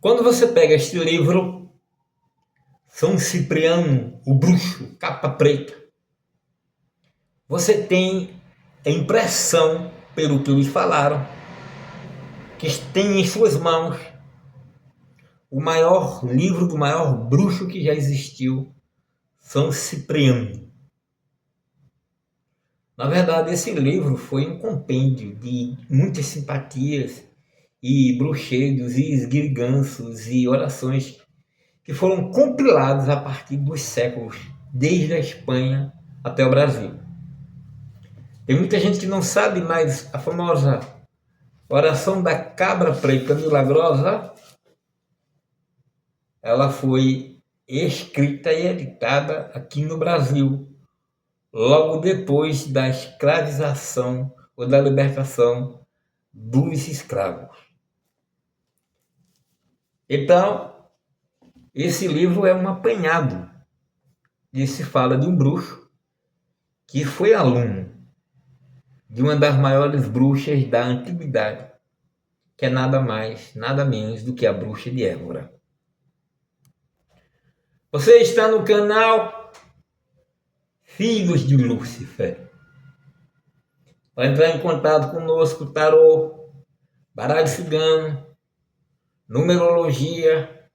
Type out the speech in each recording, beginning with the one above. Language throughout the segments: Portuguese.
Quando você pega este livro, São Cipriano, o Bruxo, capa preta, você tem a impressão, pelo que eles falaram, que tem em suas mãos o maior livro do maior bruxo que já existiu, São Cipriano. Na verdade, esse livro foi um compêndio de muitas simpatias e bruxedos e esguirganços e orações que foram compilados a partir dos séculos, desde a Espanha até o Brasil. Tem muita gente que não sabe, mas a famosa oração da cabra preta milagrosa, ela foi escrita e editada aqui no Brasil, logo depois da escravização ou da libertação dos escravos. Então, esse livro é um apanhado e se fala de um bruxo que foi aluno de uma das maiores bruxas da antiguidade, que é nada mais, nada menos do que a bruxa de Évora. Você está no canal Filhos de Lúcifer. Para entrar em contato conosco, tarô, baralho cigano, numerologia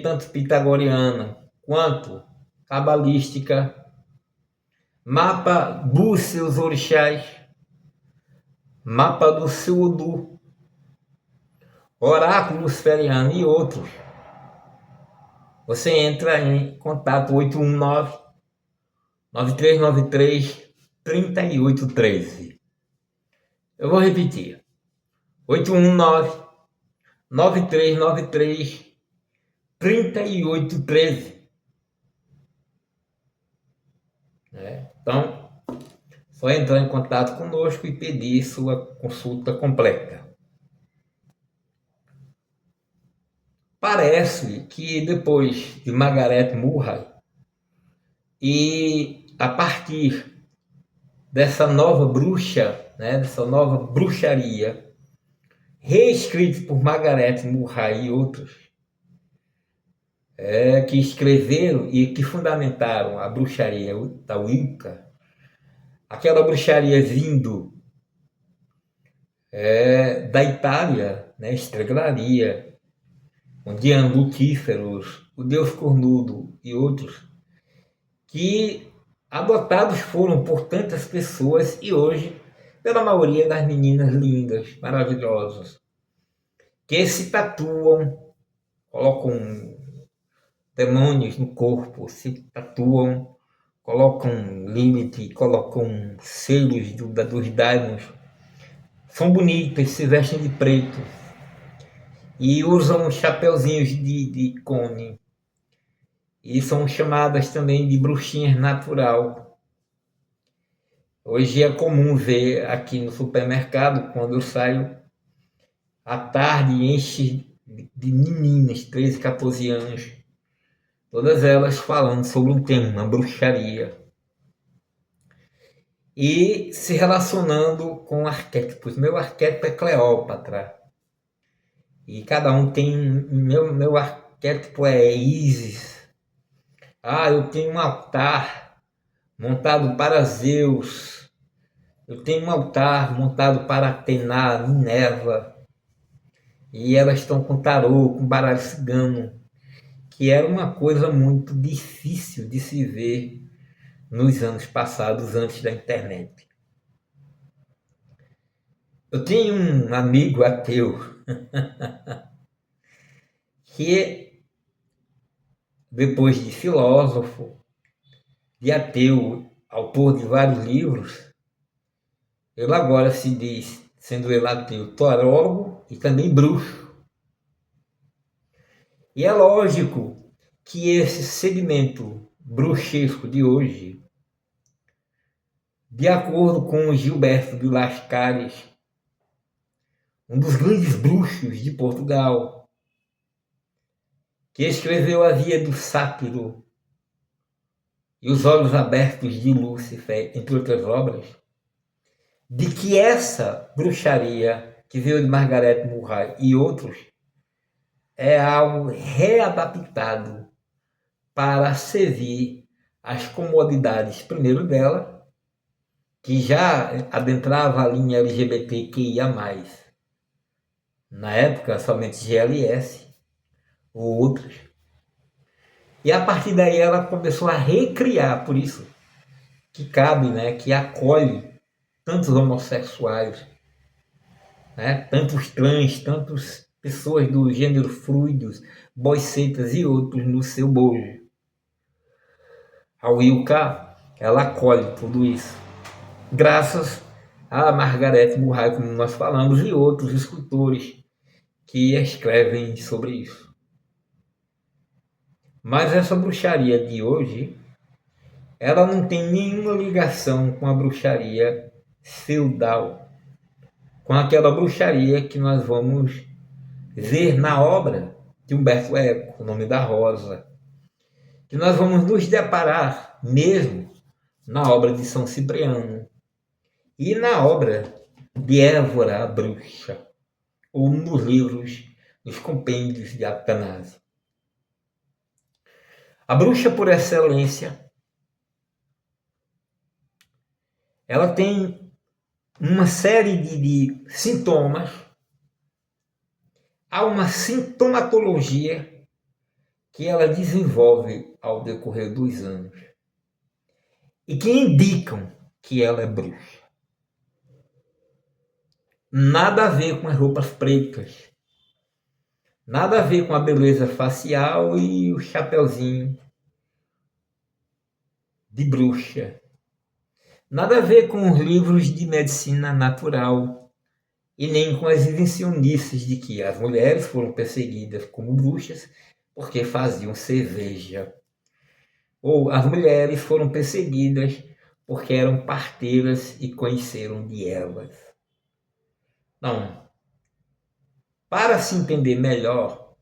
tanto pitagoriana quanto cabalística, mapa dos seus orixás, mapa do seu Odu, oráculo luciferiano e outros. Você entra em contato 819-9393-3813. Eu vou repetir. 819-9393-3813. Então, só entrar em contato conosco e pedir sua consulta completa. Parece que depois de Margaret Murray, e a partir dessa nova bruxa, dessa nova bruxaria, reescrita por Margaret Murray e outros, que escreveram e que fundamentaram a bruxaria da Wicca, aquela bruxaria vindo da Itália, estraglaria, onde Lutíferos, o Deus Cornudo e outros, que adotados foram por tantas pessoas e hoje pela maioria das meninas lindas, maravilhosas, que se tatuam, colocam demônios no corpo, se tatuam, colocam Lilith, colocam selos dos daimons, são bonitas, se vestem de preto e usam chapeuzinhos de cone. E são chamadas também de bruxinhas natural. Hoje é comum ver aqui no supermercado, quando eu saio à tarde, enche de meninas, 13, 14 anos, todas elas falando sobre um tema, uma bruxaria, e se relacionando com arquétipos. Meu arquétipo é Cleópatra, e cada um tem, meu arquétipo é Ísis. Eu tenho um altar montado para Zeus, eu tenho um altar montado para Atena, Minerva, e elas estão com tarô, com baralho cigano, que era uma coisa muito difícil de se ver nos anos passados, antes da internet. Eu tenho um amigo ateu que, depois de filósofo, de ateu, autor de vários livros, ele agora se diz, sendo ele ateu, tarólogo e também bruxo. E é lógico que esse segmento bruxesco de hoje, de acordo com Gilberto de Lascaris, um dos grandes bruxos de Portugal, que escreveu A Via do Sátiro e Os Olhos Abertos de Lúcifer, entre outras obras, de que essa bruxaria que veio de Margaret Murray e outros é algo readaptado para servir as comodidades, primeiro dela, que já adentrava a linha LGBTQIA+. Na época, somente GLS ou outros. E a partir daí ela começou a recriar, por isso que cabe, né, que acolhe tantos homossexuais, né, tantos trans, tantas pessoas do gênero fluidos, boicetas e outros no seu bojo. A Wilka, ela acolhe tudo isso. Graças a Margaret Murray, como nós falamos, e outros escritores que escrevem sobre isso. Mas essa bruxaria de hoje, ela não tem nenhuma ligação com a bruxaria feudal, com aquela bruxaria que nós vamos ver na obra de Humberto Eco, O Nome da Rosa, que nós vamos nos deparar mesmo na obra de São Cipriano e na obra de Évora a Bruxa, ou nos livros, nos compêndios de Atanásio. A bruxa por excelência, ela tem uma série de sintomas, há uma sintomatologia que ela desenvolve ao decorrer dos anos e que indicam que ela é bruxa. Nada a ver com as roupas pretas, nada a ver com a beleza facial e o chapeuzinho de bruxa. Nada a ver com os livros de medicina natural e nem com as invencionices de que as mulheres foram perseguidas como bruxas porque faziam cerveja. Ou as mulheres foram perseguidas porque eram parteiras e conheceram de ervas. Não. Para se entender melhor,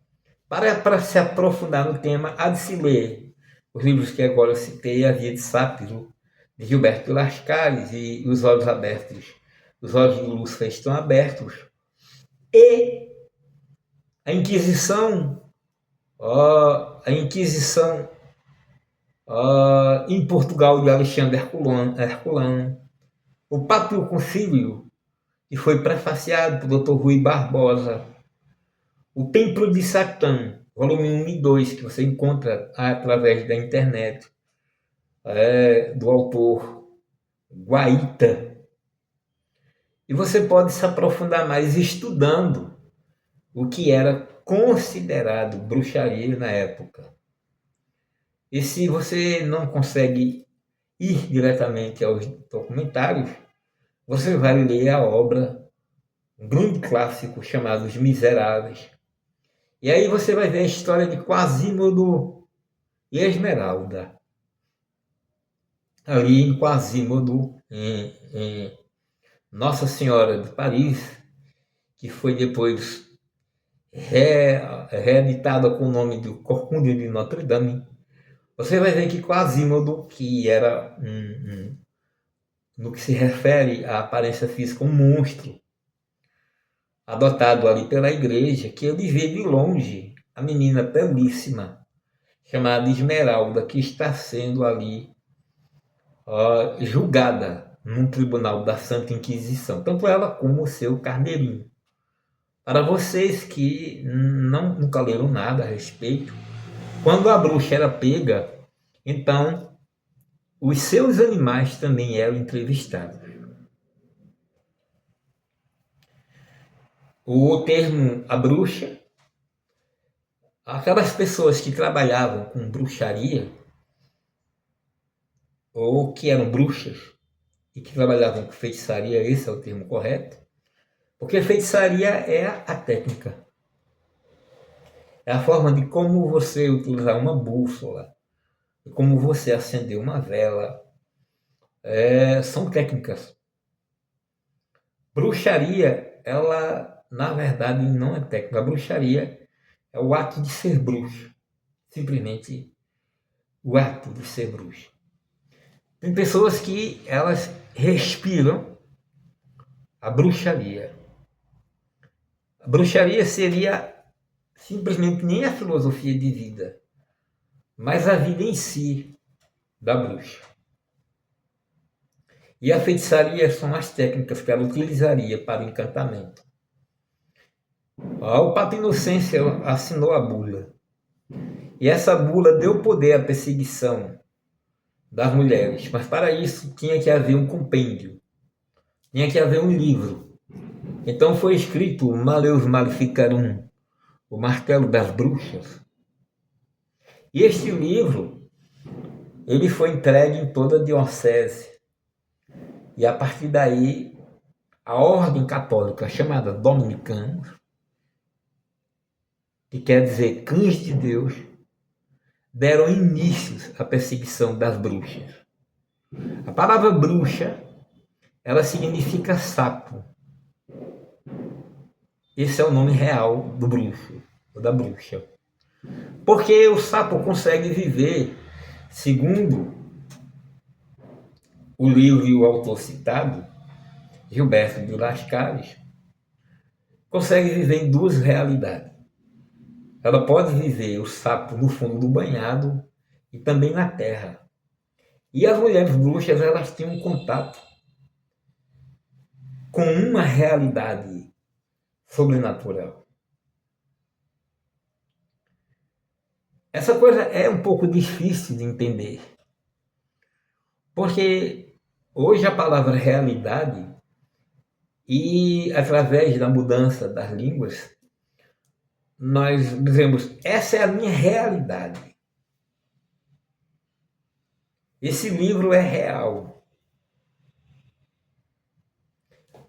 para se aprofundar no tema, há de se ler os livros que agora eu citei, A Via de Sápiro, de Gilberto Lascaris, e Os Olhos Abertos, os olhos de Lúcifer estão abertos, e a Inquisição em Portugal de Alexandre Herculano, o Pátrio Concílio, que foi prefaciado por Dr. Rui Barbosa, o Templo de Satã, volume 1 e 2, que você encontra através da internet, do autor Guaita. E você pode se aprofundar mais estudando o que era considerado bruxaria na época. E se você não consegue ir diretamente aos documentários, você vai ler a obra, um grande clássico chamado Os Miseráveis. E aí você vai ver a história de Quasimodo e Esmeralda. Ali em Quasimodo, em Nossa Senhora de Paris, que foi depois reeditada com o nome do Corcunda de Notre Dame. Você vai ver que Quasimodo, que era no que se refere à aparência física, um monstro, adotado ali pela igreja, que ele vê de longe a menina belíssima, chamada Esmeralda, que está sendo ali julgada num tribunal da Santa Inquisição, tanto ela como o seu carneirinho. Para vocês que nunca leram nada a respeito, quando a bruxa era pega, então os seus animais também eram entrevistados. O termo a bruxa, aquelas pessoas que trabalhavam com bruxaria, ou que eram bruxas, e que trabalhavam com feitiçaria, esse é o termo correto, porque feitiçaria é a técnica. É a forma de como você utilizar uma bússola, de como você acender uma vela. São técnicas. Bruxaria, ela, na verdade, não é técnica. A bruxaria é o ato de ser bruxo. Simplesmente o ato de ser bruxo. Tem pessoas que elas respiram a bruxaria. A bruxaria seria simplesmente nem a filosofia de vida, mas a vida em si da bruxa. E a feitiçaria são as técnicas que ela utilizaria para o encantamento. O Papa Inocêncio assinou a bula. E essa bula deu poder à perseguição das mulheres. Mas para isso tinha que haver um compêndio. Tinha que haver um livro. Então foi escrito o Maleus Maleficarum, o Martelo das Bruxas. E este livro, ele foi entregue em toda a diocese. E a partir daí, a ordem católica chamada Dominicanos, que quer dizer cães de Deus, deram início à perseguição das bruxas. A palavra bruxa, ela significa sapo. Esse é o nome real do bruxo, ou da bruxa. Porque o sapo consegue viver, segundo o livro e o autor citado, Gilberto de Lascaris, consegue viver em duas realidades. Ela pode viver o sapo no fundo do banhado e também na terra. E as mulheres bruxas, elas têm um contato com uma realidade sobrenatural. Essa coisa é um pouco difícil de entender, porque hoje a palavra realidade, e através da mudança das línguas, nós dizemos, essa é a minha realidade. Esse livro é real.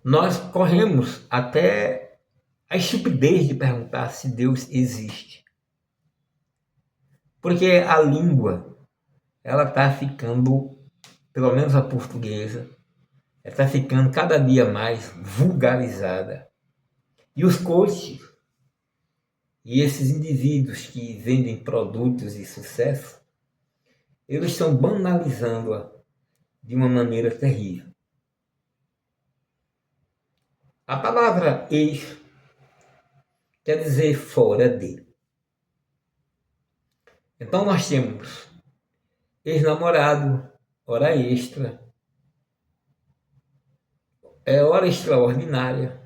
Nós corremos até a estupidez de perguntar se Deus existe. Porque a língua, ela está ficando, pelo menos a portuguesa, está ficando cada dia mais vulgarizada. E os coaches, e esses indivíduos que vendem produtos de sucesso, eles estão banalizando-a de uma maneira terrível. A palavra ex quer dizer fora de. Então nós temos ex-namorado, hora extra, hora extraordinária,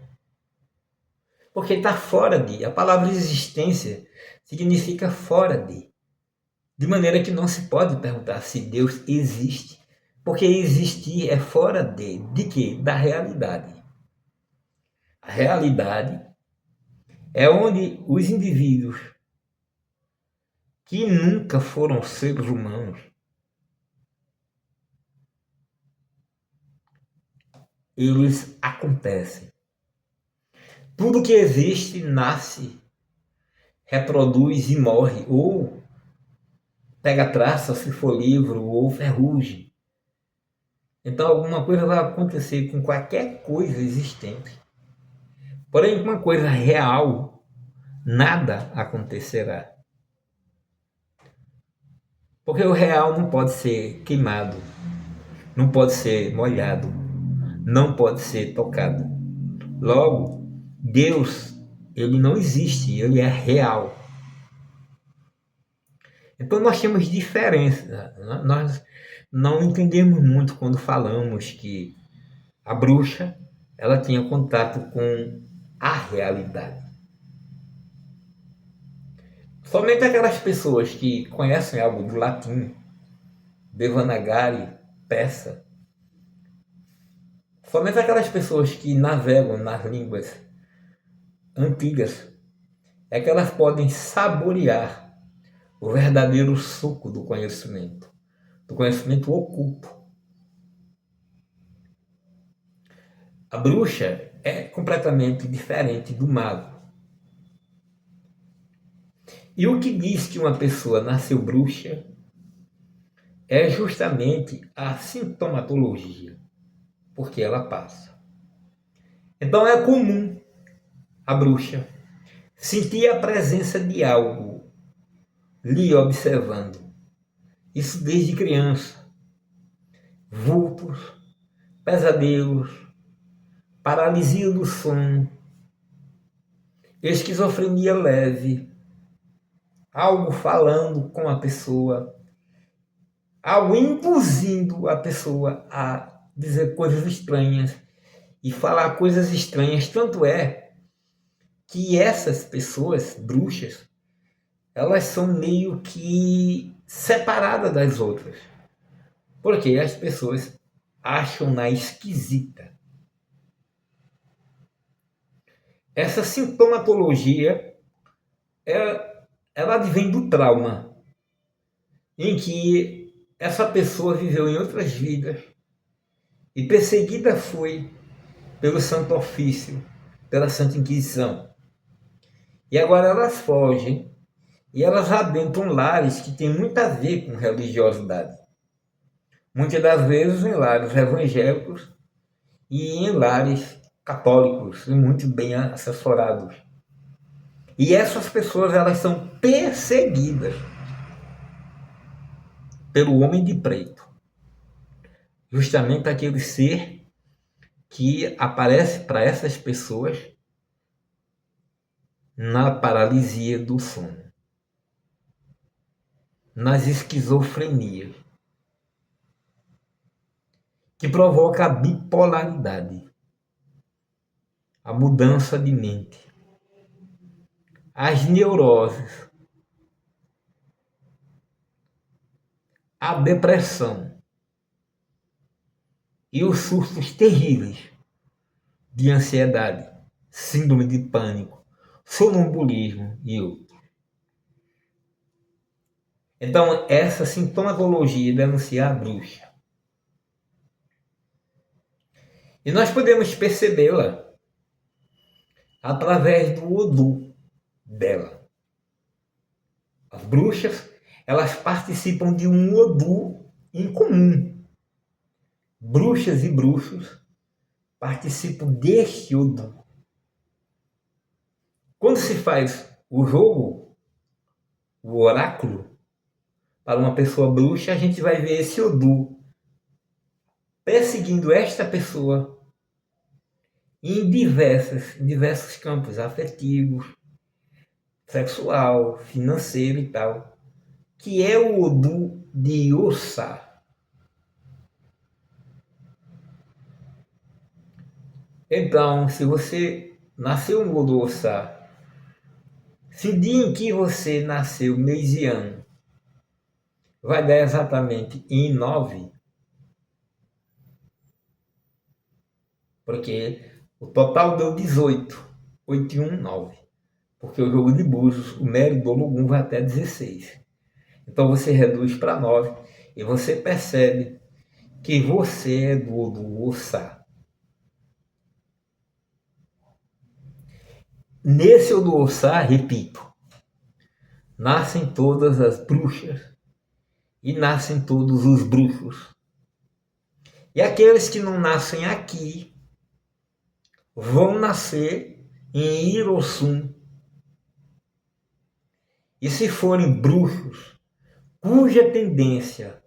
porque está fora de. A palavra existência significa fora de maneira que não se pode perguntar se Deus existe, porque existir é fora de quê? Da realidade. A realidade é onde os indivíduos que nunca foram seres humanos, eles acontecem. Tudo que existe nasce, reproduz e morre, ou pega traça se for livro, ou ferrugem. Então alguma coisa vai acontecer com qualquer coisa existente. Porém, com uma coisa real, nada acontecerá. Porque o real não pode ser queimado, não pode ser molhado, não pode ser tocado. Logo, Deus, ele não existe, ele é real. Então nós temos diferença. Nós não entendemos muito quando falamos que a bruxa, ela tinha contato com a realidade. Somente aquelas pessoas que conhecem algo do latim, Devanagari, persa, somente aquelas pessoas que navegam nas línguas antigas é que elas podem saborear o verdadeiro suco do conhecimento oculto. A bruxa é completamente diferente do mago. E o que diz que uma pessoa nasceu bruxa é justamente a sintomatologia, porque ela passa. Então é comum a bruxa sentir a presença de algo lhe observando. Isso desde criança. Vultos, pesadelos, paralisia do sono, esquizofrenia leve, algo falando com a pessoa, algo induzindo a pessoa a dizer coisas estranhas e falar coisas estranhas. Tanto é que essas pessoas, bruxas, elas são meio que separadas das outras. Porque as pessoas acham-na esquisita. Essa sintomatologia, ela advém do trauma, em que essa pessoa viveu em outras vidas e perseguida foi pelo Santo Ofício, pela Santa Inquisição. E agora elas fogem e elas adentram lares que têm muito a ver com religiosidade. Muitas das vezes em lares evangélicos e em lares católicos, e muito bem assessorados. E essas pessoas, elas são perseguidas pelo homem de preto. Justamente aquele ser que aparece para essas pessoas na paralisia do sono, nas esquizofrenias, que provoca a bipolaridade, a mudança de mente, as neuroses, a depressão e os surtos terríveis de ansiedade, síndrome de pânico, sonambulismo e outros. Então, essa sintomatologia denuncia a bruxa. E nós podemos percebê-la através do odor dela. As bruxas, elas participam de um odor em comum. Bruxas e bruxos participam deste odor. Quando se faz o jogo, o oráculo, para uma pessoa bruxa, a gente vai ver esse odor perseguindo esta pessoa em diversos campos afetivos, sexual, financeiro e tal, que é o odor de Ossá. Então, se você nasceu no odor Ossá, se o dia em que você nasceu, mês e ano, vai dar exatamente em 9, porque o total deu 18, 8 e 1, 9. Porque o jogo de búzios, o mero do Ologum vai até 16. Então você reduz para 9 e você percebe que você é do Ossá. Nesse do Ossá, repito, nascem todas as bruxas e nascem todos os bruxos. E aqueles que não nascem aqui vão nascer em Hirossum. E se forem bruxos, cuja tendência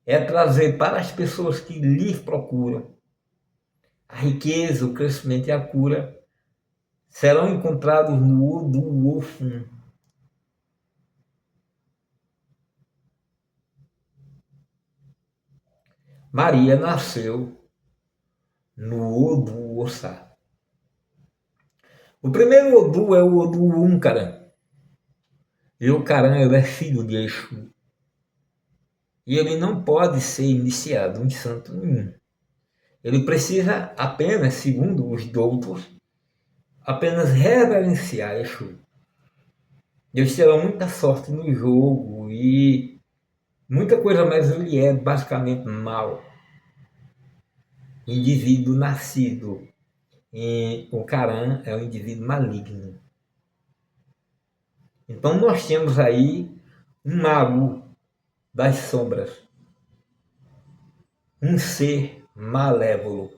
é trazer para as pessoas que lhes procuram a riqueza, o crescimento e a cura, serão encontrados no Odu Ofum. Maria nasceu no Odu Ossá. O primeiro Odu é o Odu Uncaran. E o Caran, ele é filho de Exu. E ele não pode ser iniciado em santo nenhum. Ele precisa apenas, segundo os doutos, apenas reverenciar Exu. Eles terão muita sorte no jogo e muita coisa, mas ele é basicamente mau. Indivíduo nascido em o Caran é um indivíduo maligno. Então nós temos aí um mago das sombras, um ser malévolo,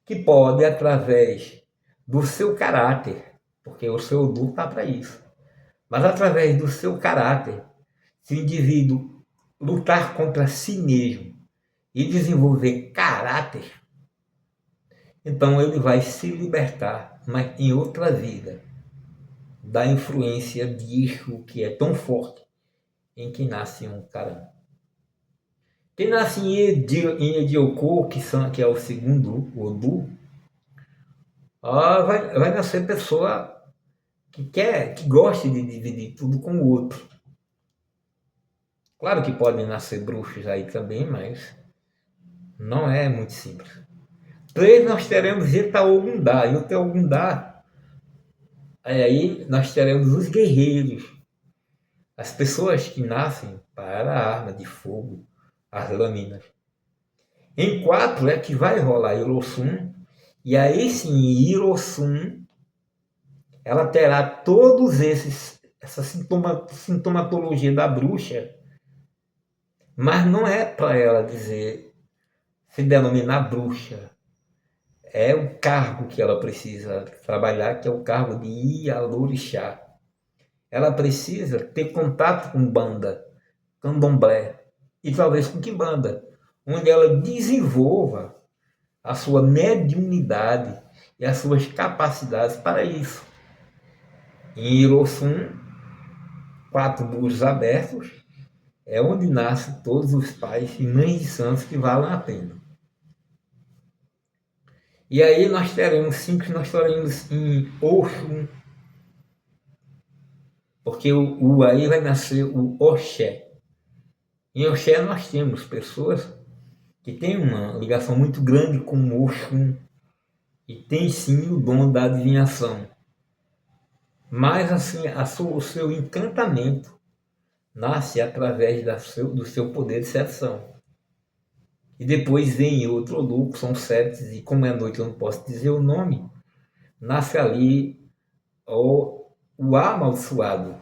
que pode, através do seu caráter, porque o seu Odu está para isso, mas através do seu caráter, se o indivíduo lutar contra si mesmo e desenvolver caráter, então ele vai se libertar, mas em outra vida. da influência de Exu, que é tão forte em quem nasce um Carã. Quem nasce em Ediocô, que é o segundo Odu, vai nascer pessoa que gosta de dividir tudo com o outro. Claro que podem nascer bruxos aí também, mas não é muito simples. 3 nós teremos Itaogundá, e o Itaogundá, aí nós teremos os guerreiros, as pessoas que nascem para a arma de fogo, as lâminas. Em 4 é que vai rolar Hirossum, e aí sim, Hirossum, ela terá todos essa sintomatologia da bruxa, mas não é para ela se denominar bruxa. É o cargo que ela precisa trabalhar, que é o cargo de Ialorixá. Ela precisa ter contato com banda, candomblé e talvez com quimbanda, onde ela desenvolva a sua mediunidade e as suas capacidades para isso. Em Hirossum, 4 burros abertos, é onde nascem todos os pais e mães de santos que valem a pena. E aí nós teremos 5, nós teremos em Oxum, porque aí vai nascer o Oxé. Em Oxé nós temos pessoas que têm uma ligação muito grande com o Oxum e tem sim o dom da adivinhação. Mas assim, o seu encantamento nasce através do seu poder de sedução. E depois vem outro Odu, que são 7, e como é noite eu não posso dizer o nome, nasce ali o amaldiçoado,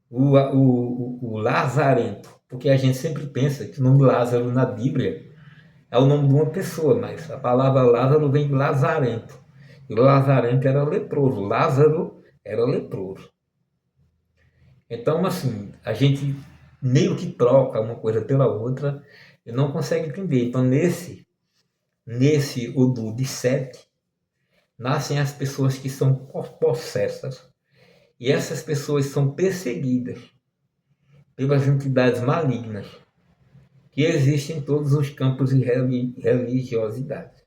o lazarento, porque a gente sempre pensa que o nome Lázaro na Bíblia é o nome de uma pessoa, mas a palavra Lázaro vem de lazarento. E o lazarento era leproso, Lázaro era leproso. Então, assim, a gente meio que troca uma coisa pela outra e não consegue entender. Então, nesse Odu de 7, nascem as pessoas que são possessas. E essas pessoas são perseguidas pelas entidades malignas que existem em todos os campos de religiosidade.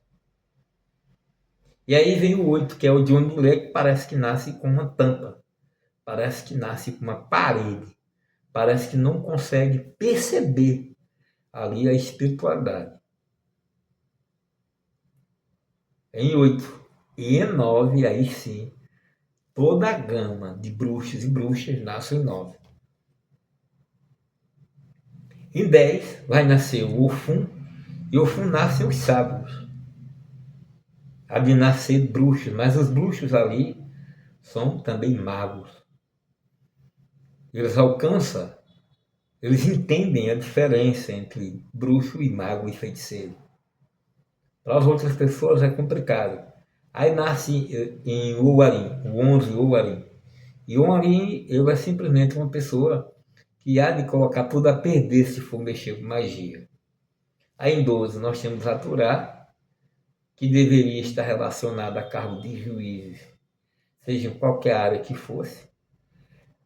E aí vem o 8, que é o de uma mulher que parece que nasce com uma tampa, parece que nasce com uma parede, parece que não consegue perceber ali a espiritualidade. Em 8 e em 9, aí sim, toda a gama de bruxos e bruxas nasce em 9. Em 10 vai nascer o Ofum, e o Ofum nasce os sábios. Há de nascer bruxos, mas os bruxos ali são também magos. Eles entendem a diferença entre bruxo e mago e feiticeiro. Para as outras pessoas é complicado. Aí nasce em Ouarim, o 11 Ouarim. E o Ouarim, ele é simplesmente uma pessoa que há de colocar tudo a perder se for mexer com magia. Aí em 12 nós temos a Turá, que deveria estar relacionada a cargo de juízes, seja em qualquer área que fosse.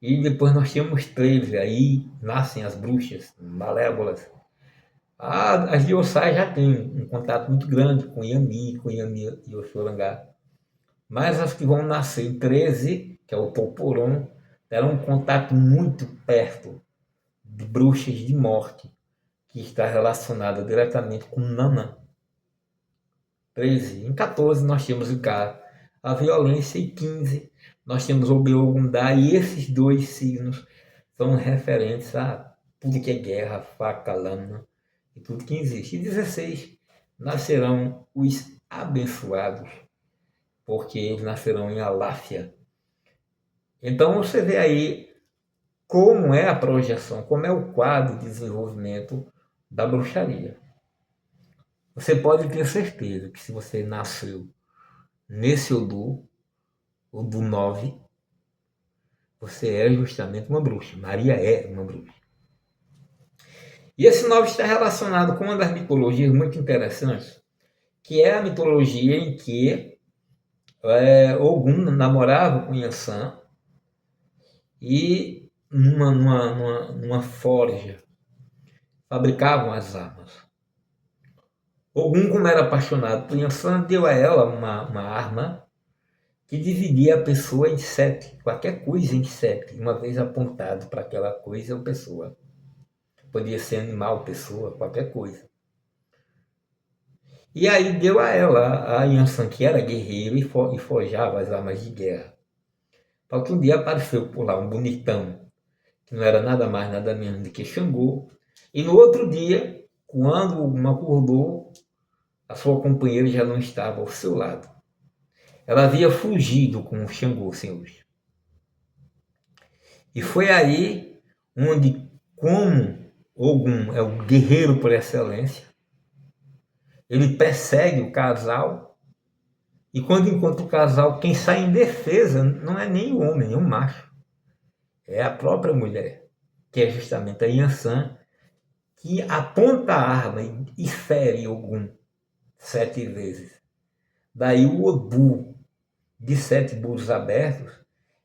E depois nós temos 13, aí nascem as bruxas, malévolas. As de Ossai já têm um contato muito grande com Yami e Oxorangá. Mas as que vão nascer em 13, que é o Poporon, terão um contato muito perto de bruxas de morte, que está relacionada diretamente com Nanã. 13. Em 14 nós temos o K, a violência, e 15 nós temos o Beogundá, e esses dois signos são referentes a tudo que é guerra, faca, lâmina e tudo que existe. E 16 nascerão os abençoados, porque eles nascerão em Aláfia. Então você vê aí como é a projeção, como é o quadro de desenvolvimento da bruxaria. Você pode ter certeza que se você nasceu nesse Odu, Odu 9, você é justamente uma bruxa. Maria é uma bruxa. E esse 9 está relacionado com uma das mitologias muito interessantes, que é a mitologia em que Ogum namorava com Yansan e numa forja fabricavam as armas. Ogum, como era apaixonado por Yansan, deu a ela uma arma que dividia a pessoa em 7, qualquer coisa em 7, uma vez apontado para aquela coisa ou pessoa. Podia ser animal, pessoa, qualquer coisa. E aí deu a ela, a Yansan, que era guerreiro e forjava as armas de guerra. Só que um dia apareceu por lá um bonitão, que não era nada mais, nada menos do que Xangô. E no outro dia, quando uma acordou, a sua companheira já não estava ao seu lado. Ela havia fugido com o Xangô, senhores. E foi aí onde, como Ogum é o guerreiro por excelência, ele persegue o casal e quando encontra o casal, quem sai em defesa não é nem o homem, nem o macho. É a própria mulher, que é justamente a Yansan, que aponta a arma e fere Ogum 7 vezes. Daí o Odu de 7 burros abertos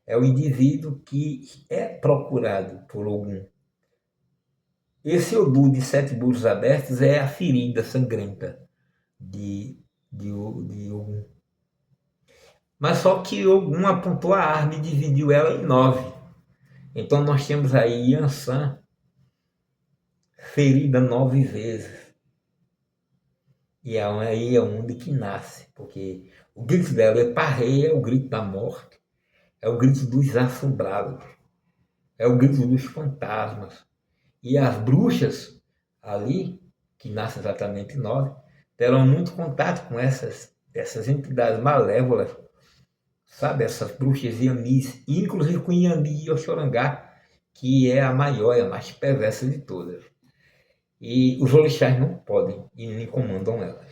é o indivíduo que é procurado por Ogum. Esse Odu de 7 burros abertos é a ferida sangrenta de Ogum. Mas só que Ogum apontou a arma e dividiu ela em 9. Então nós temos aí Yansan ferida 9 vezes. E aí é onde que nasce, porque o grito dela é parreia, é o grito da morte, é o grito dos assombrados, é o grito dos fantasmas. E as bruxas ali, que nascem exatamente 9, terão muito contato com essas entidades malévolas, sabe? Essas bruxas Yamis, inclusive com Yami e Oxorangá, que é a maior e a mais perversa de todas. E os orixás não podem e nem comandam elas.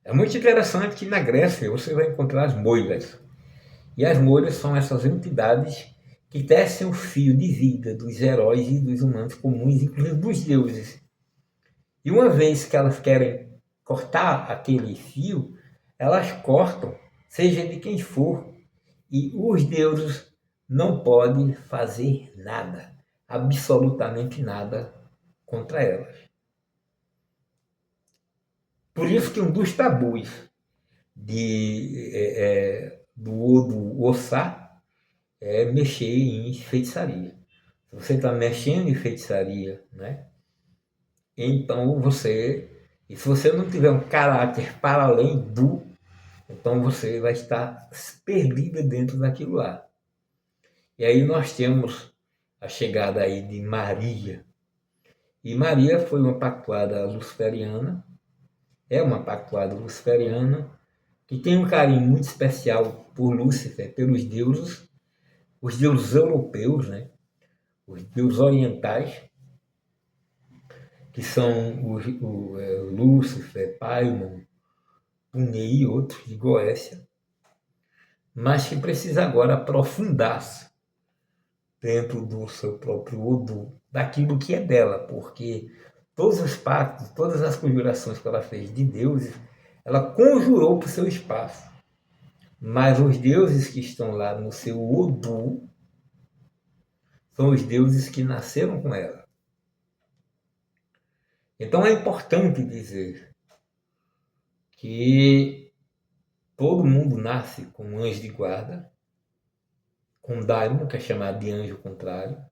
É muito interessante que na Grécia você vai encontrar as moiras. E as moiras são essas entidades que tecem o fio de vida dos heróis e dos humanos comuns, inclusive dos deuses. E uma vez que elas querem cortar aquele fio, elas cortam, seja de quem for, e os deuses não podem fazer nada, absolutamente nada contra elas. Por isso que um dos tabus do Odu Ossá é mexer em feitiçaria. Se você está mexendo em feitiçaria, né? Então e se você não tiver um caráter para além do, então você vai estar perdida dentro daquilo lá. E aí nós temos a chegada aí de Maria. E Maria foi uma pactuada luciferiana, é uma pactuada luciferiana, que tem um carinho muito especial por Lúcifer, pelos deuses, os deuses europeus, né? Os deuses orientais, que são Lúcifer, Paimon, Punei e outros de Goécia, mas que precisa agora aprofundar-se dentro do seu próprio Odu, daquilo que é dela, porque todos os pactos, todas as conjurações que ela fez de deuses, ela conjurou para o seu espaço. Mas os deuses que estão lá no seu Odu são os deuses que nasceram com ela. Então é importante dizer que todo mundo nasce com um anjo de guarda, com um daimon, que é chamado de anjo contrário.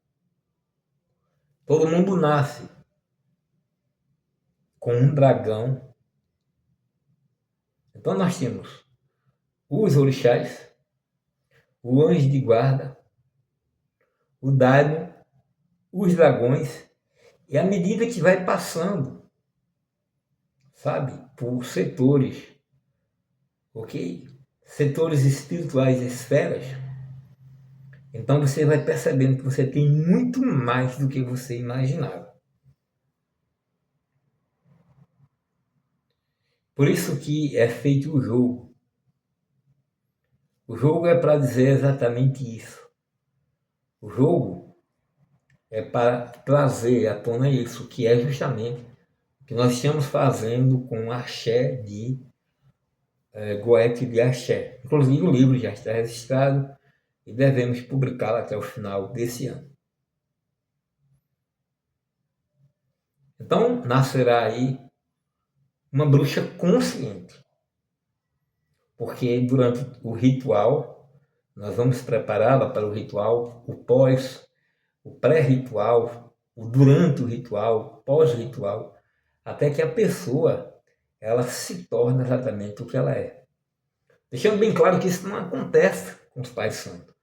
Todo mundo nasce com um dragão. Então nós temos os orixás, o anjo de guarda, o daimon, os dragões, e à medida que vai passando, sabe, por setores, ok? Setores espirituais, esferas, então você vai percebendo que você tem muito mais do que você imaginava. Por isso que é feito o jogo. O jogo é para dizer exatamente isso. O jogo é para trazer à tona isso, que é justamente o que nós estamos fazendo com o axé de Goethe de Axé. Inclusive o livro já está registrado e devemos publicá-lo até o final desse ano. Então nascerá aí uma bruxa consciente, porque durante o ritual nós vamos prepará-la para o ritual, o pós, o pré-ritual, o durante o ritual, pós-ritual, até que a pessoa ela se torne exatamente o que ela é. Deixando bem claro que isso não acontece com os pais santos.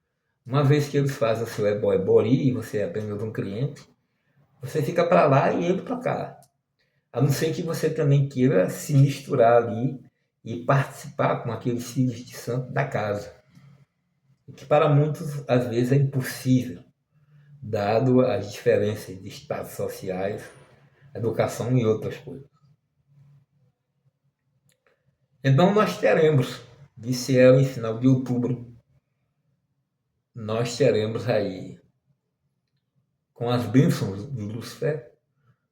Uma vez que eles fazem o seu ebó-ebori e você é apenas um cliente, você fica para lá e ele para cá. A não ser que você também queira se misturar ali e participar com aqueles filhos de santo da casa. O que para muitos às vezes é impossível, dado as diferenças de estados sociais, educação e outras coisas. Então nós teremos, disse ela em final de outubro, nós teremos aí, com as bênçãos de Lúcifer,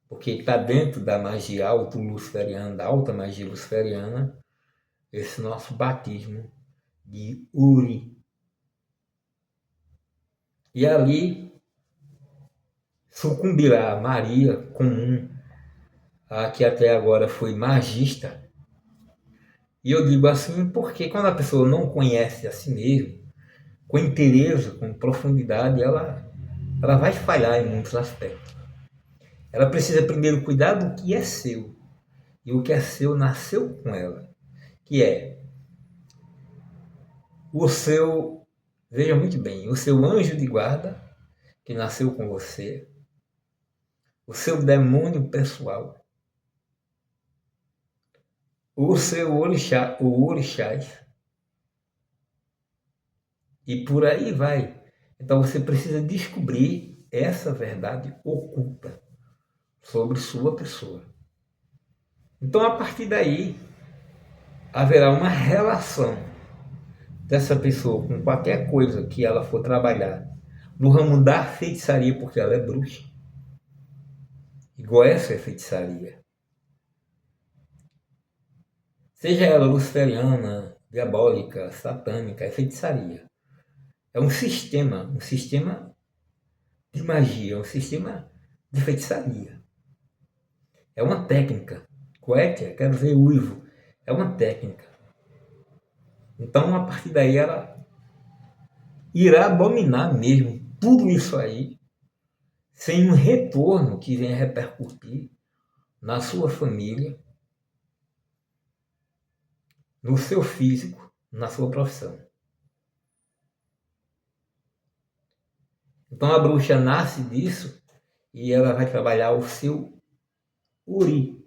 porque está dentro da magia auto-luciferiana, da alta magia luciferiana, esse nosso batismo de Uri. E ali sucumbirá Maria comum, a que até agora foi magista. E eu digo assim porque quando a pessoa não conhece a si mesma, com interesse, com profundidade, ela vai falhar em muitos aspectos. Ela precisa primeiro cuidar do que é seu. E o que é seu nasceu com ela. Que é o seu, veja muito bem, o seu anjo de guarda, que nasceu com você, o seu demônio pessoal, o seu orixá, o orixás, e por aí vai. Então você precisa descobrir essa verdade oculta sobre sua pessoa. Então a partir daí haverá uma relação dessa pessoa com qualquer coisa que ela for trabalhar no ramo da feitiçaria, porque ela é bruxa. Igual essa é feitiçaria. Seja ela luciferiana, diabólica, satânica, é feitiçaria. É um sistema de magia, um sistema de feitiçaria. É uma técnica. Cueca, quer dizer uivo, é uma técnica. Então, a partir daí, ela irá dominar mesmo tudo isso aí, sem um retorno que venha repercutir na sua família, no seu físico, na sua profissão. Então a bruxa nasce disso e ela vai trabalhar o seu Uri.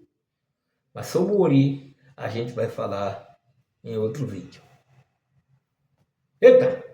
Mas sobre o Uri a gente vai falar em outro vídeo. Eita!